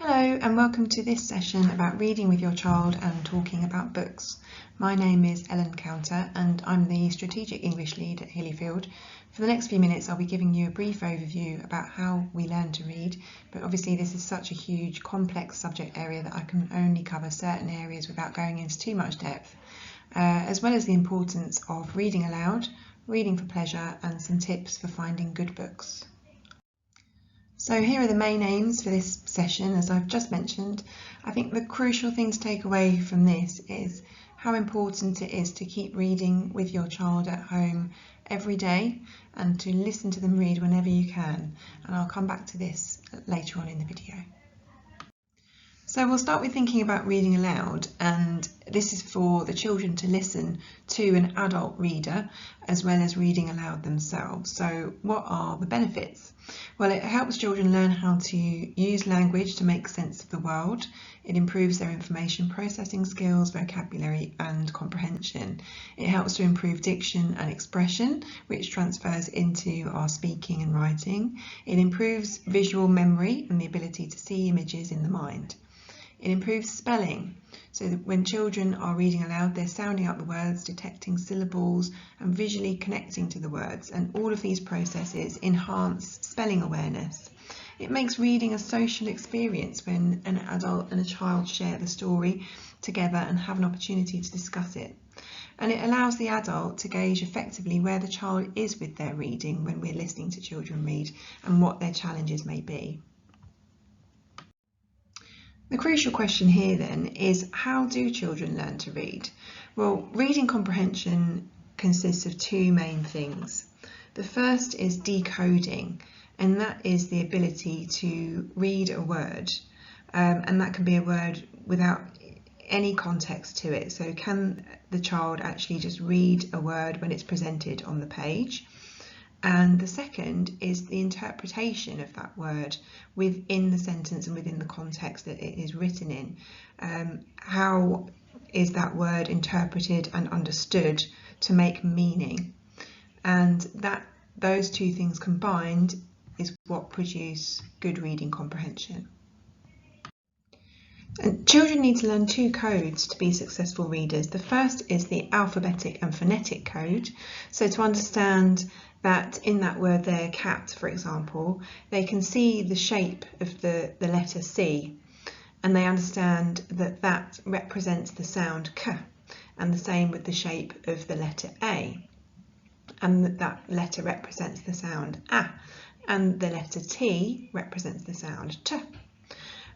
Hello and welcome to this session about reading with your child and talking about books. My name is Ellen Counter and I'm the Strategic English Lead at Hillyfield. For the next few minutes I'll be giving you a brief overview about how we learn to read, but obviously this is such a huge complex subject area that I can only cover certain areas without going into too much depth, as well as the importance of reading aloud, reading for pleasure and some tips for finding good books. So here are the main aims for this session. As I've just mentioned, I think the crucial thing to take away from this is how important it is to keep reading with your child at home every day and to listen to them read whenever you can. And I'll come back to this later on in the video. So we'll start with thinking about reading aloud, and this is for the children to listen to an adult reader as well as reading aloud themselves. So what are the benefits? Well, it helps children learn how to use language to make sense of the world. It improves their information processing skills, vocabulary and comprehension. It helps to improve diction and expression, which transfers into our speaking and writing. It improves visual memory and the ability to see images in the mind. It improves spelling, so that when children are reading aloud, they're sounding out the words, detecting syllables and visually connecting to the words, and all of these processes enhance spelling awareness. It makes reading a social experience when an adult and a child share the story together and have an opportunity to discuss it. And it allows the adult to gauge effectively where the child is with their reading when we're listening to children read and what their challenges may be. The crucial question here then is, how do children learn to read? Well, reading comprehension consists of two main things. The first is decoding, and that is the ability to read a word, and that can be a word without any context to it. So can the child actually just read a word when it's presented on the page? And the second is the interpretation of that word within the sentence and within the context that it is written in. How is that word interpreted and understood to make meaning? And those two things combined is what produce good reading comprehension. And children need to learn two codes to be successful readers. The first is the alphabetic and phonetic code. So to understand that in that word there, cat, for example, they can see the shape of the letter C, and they understand that that represents the sound k, and the same with the shape of the letter A, and that letter represents the sound a, and the letter T represents the sound t.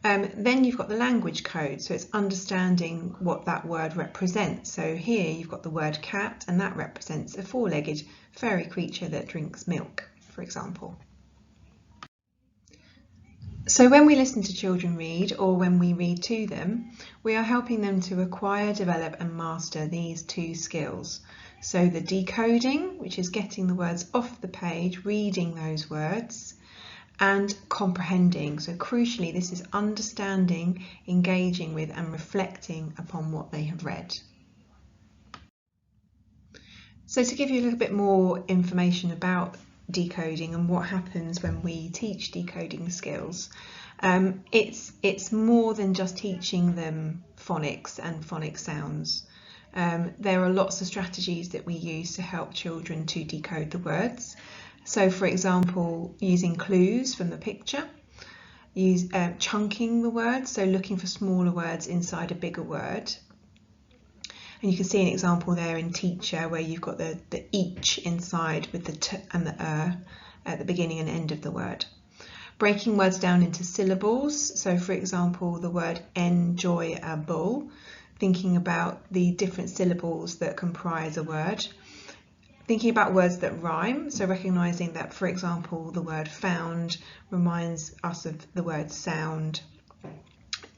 Then you've got the language code, so it's understanding what that word represents. So here you've got the word cat, and that represents a four-legged furry creature that drinks milk, for example. So when we listen to children read, or when we read to them, we are helping them to acquire, develop and master these two skills. So the decoding, which is getting the words off the page, reading those words, and comprehending. So crucially, this is understanding, engaging with and reflecting upon what they have read. So to give you a little bit more information about decoding and what happens when we teach decoding skills, it's more than just teaching them phonics and phonic sounds. There are lots of strategies that we use to help children to decode the words. So for example, using clues from the picture, chunking the words, so looking for smaller words inside a bigger word. And you can see an example there in teacher where you've got the each inside with the t and the at the beginning and end of the word. Breaking words down into syllables, so for example the word enjoyable, thinking about the different syllables that comprise a word. Thinking about words that rhyme, so recognising that, for example, the word found reminds us of the word sound.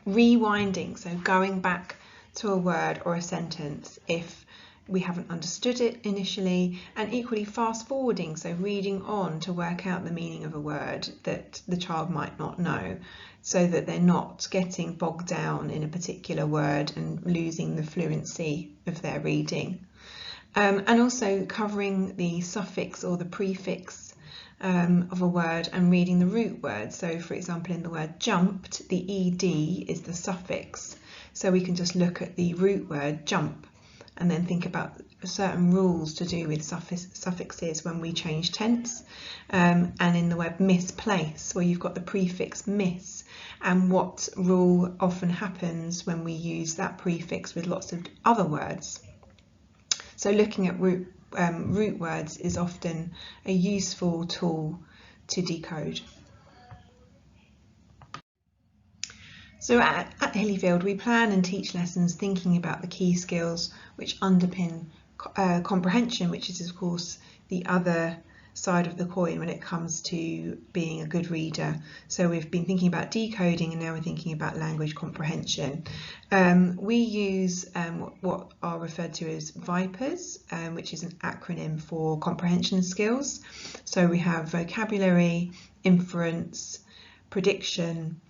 Rewinding, so going back to a word or a sentence if we haven't understood it initially, and equally fast forwarding, so reading on to work out the meaning of a word that the child might not know, so that they're not getting bogged down in a particular word and losing the fluency of their reading. And also covering the suffix or the prefix of a word and reading the root word. So for example, in the word jumped, the ed is the suffix. So we can just look at the root word jump and then think about certain rules to do with suffixes when we change tense. And in the word misplace, where you've got the prefix miss, and what rule often happens when we use that prefix with lots of other words. So looking at root words is often a useful tool to decode. So at Hillyfield, we plan and teach lessons thinking about the key skills which underpin comprehension, which is of course the other side of the coin when it comes to being a good reader. So we've been thinking about decoding, and now we're thinking about language comprehension. We use what are referred to as VIPERS, which is an acronym for comprehension skills. So we have vocabulary, inference, prediction,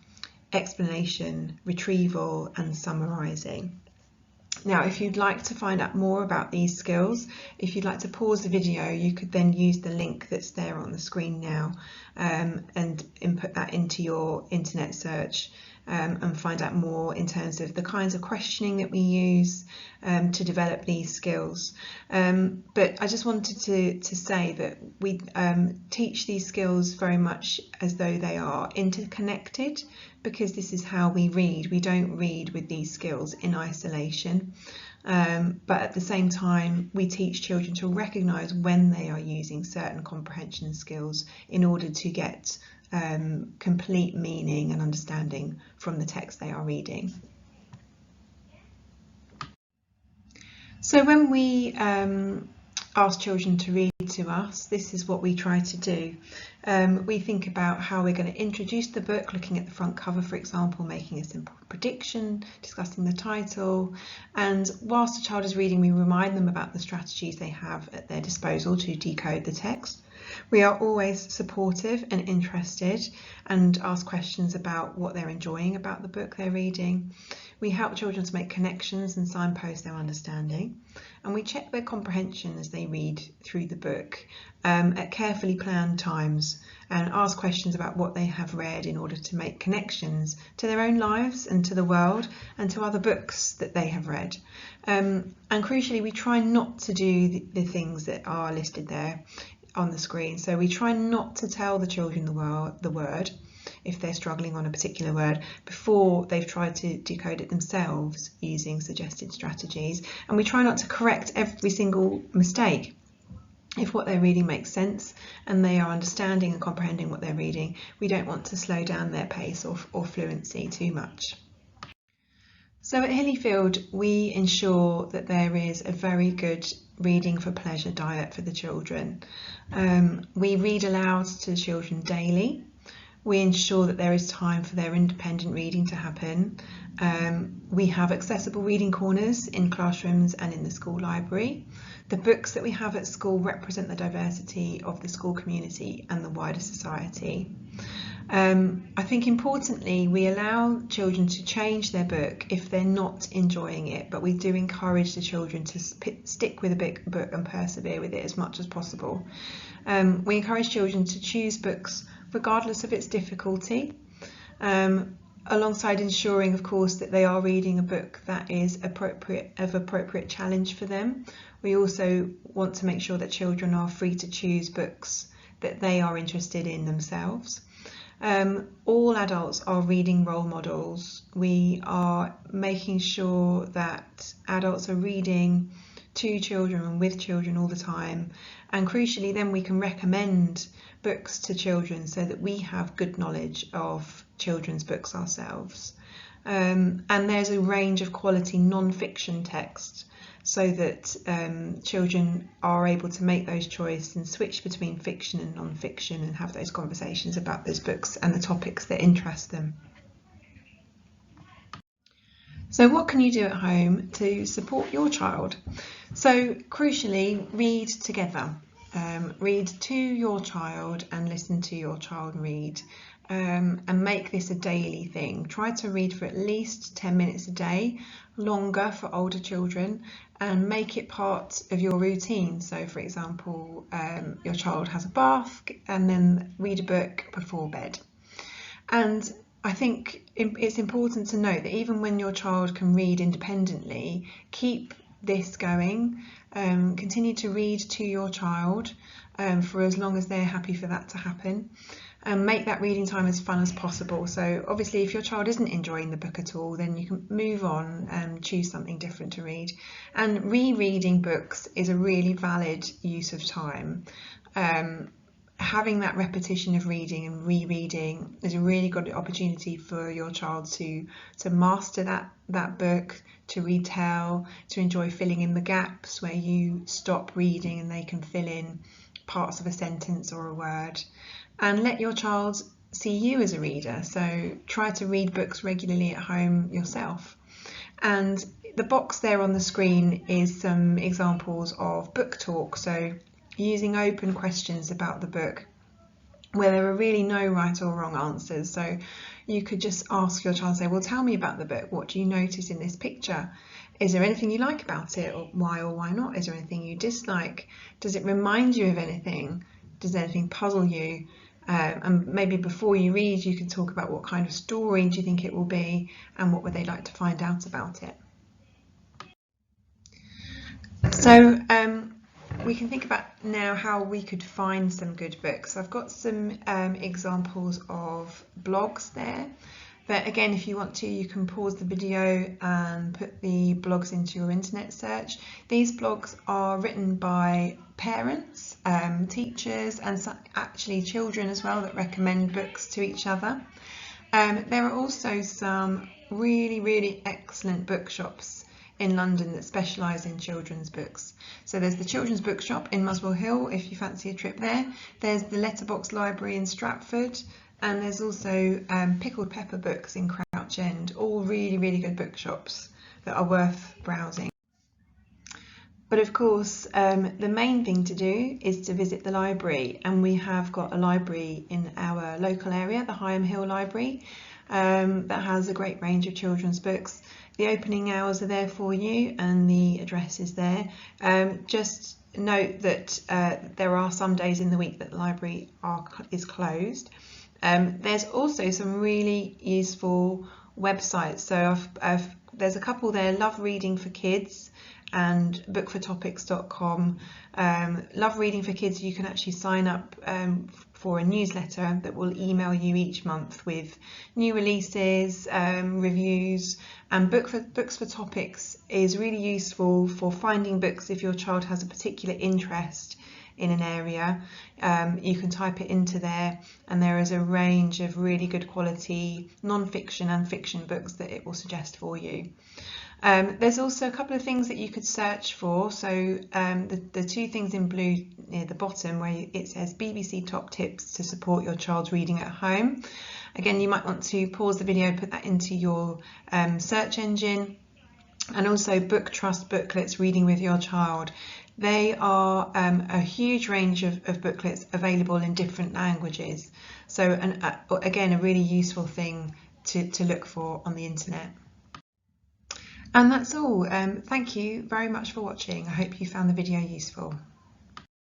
explanation, retrieval, and summarising. Now, if you'd like to find out more about these skills, if you'd like to pause the video, you could then use the link that's there on the screen now and input that into your internet search and find out more in terms of the kinds of questioning that we use to develop these skills. But I just wanted to say that we teach these skills very much as though they are interconnected, because this is how we read. We don't read with these skills in isolation, but at the same time we teach children to recognise when they are using certain comprehension skills in order to get complete meaning and understanding from the text they are reading. So when we ask children to read to us, this is what we try to do. We think about how we're going to introduce the book, looking at the front cover, for example, making a simple prediction, discussing the title, and whilst the child is reading, we remind them about the strategies they have at their disposal to decode the text. We are always supportive and interested and ask questions about what they're enjoying about the book they're reading. We help children to make connections and signpost their understanding, and we check their comprehension as they read through the book at carefully planned times, and ask questions about what they have read in order to make connections to their own lives and to the world and to other books that they have read. And crucially, we try not to do the things that are listed there on the screen. So we try not to tell the children the word if they're struggling on a particular word before they've tried to decode it themselves using suggested strategies, and we try not to correct every single mistake. If what they're reading makes sense and they are understanding and comprehending what they're reading, we don't want to slow down their pace or fluency too much. So at Hillyfield, we ensure that there is a very good reading for pleasure diet for the children. We read aloud to the children daily. We ensure that there is time for their independent reading to happen. We have accessible reading corners in classrooms and in the school library. The books that we have at school represent the diversity of the school community and the wider society. I think importantly, we allow children to change their book if they're not enjoying it, but we do encourage the children to stick with a book and persevere with it as much as possible. We encourage children to choose books regardless of its difficulty, alongside ensuring, of course, that they are reading a book that is appropriate challenge for them. We also want to make sure that children are free to choose books that they are interested in themselves. All adults are reading role models. We are making sure that adults are reading to children and with children all the time, and crucially then we can recommend books to children so that we have good knowledge of children's books ourselves. And there's a range of quality non-fiction text so that children are able to make those choices and switch between fiction and non-fiction and have those conversations about those books and the topics that interest them. So what can you do at home to support your child? So crucially, read together. Read to your child and listen to your child read. and make this a daily thing. Try to read for at least 10 minutes a day, longer for older children, and make it part of your routine. So for example, your child has a bath and then read a book before bed. And I think it's important to note that even when your child can read independently, keep this going. Continue to read to your child for as long as they're happy for that to happen. And make that reading time as fun as possible. So obviously if your child isn't enjoying the book at all, then you can move on and choose something different to read. And rereading books is a really valid use of time. Having that repetition of reading and rereading is a really good opportunity for your child to master that book, to retell, to enjoy filling in the gaps where you stop reading and they can fill in parts of a sentence or a word. And let your child see you as a reader, so try to read books regularly at home yourself. And the box there on the screen is some examples of book talk, so using open questions about the book where there are really no right or wrong answers. So you could just ask your child, say, well, tell me about the book. What do you notice in this picture? Is there anything you like about it, or why not? Is there anything you dislike? Does it remind you of anything? Does anything puzzle you? And maybe before you read, you can talk about what kind of story do you think it will be and what would they like to find out about it. So we can think about now how we could find some good books. I've got some examples of blogs there, but again, if you want to, you can pause the video and put the blogs into your internet search. These blogs are written by parents, teachers, and actually children as well that recommend books to each other. There are also some really excellent bookshops in London that specialise in children's books. So there's the Children's Bookshop in Muswell Hill if you fancy a trip there. There's the Letterbox Library in Stratford, and there's also Pickled Pepper Books in Crouch End, all really good bookshops that are worth browsing. But of course, the main thing to do is to visit the library, and we have got a library in our local area, the Higham Hill Library, that has a great range of children's books. The opening hours are there for you and the address is there. Just note that there are some days in the week that the library is closed. There's also some really useful websites. So there's a couple there, Love Reading for Kids and bookfortopics.com. Love Reading for Kids, you can actually sign up for a newsletter that will email you each month with new releases, reviews, and Books for Topics is really useful for finding books if your child has a particular interest in an area. You can type it into there and there is a range of really good quality non-fiction and fiction books that it will suggest for you. There's also a couple of things that you could search for. So the two things in blue near the bottom where it says BBC Top Tips to support your child's reading at home. Again, you might want to pause the video, put that into your search engine. And also Book Trust booklets, reading with your child. They are a huge range of booklets available in different languages. So again, a really useful thing to look for on the internet. And that's all. Thank you very much for watching. I hope you found the video useful.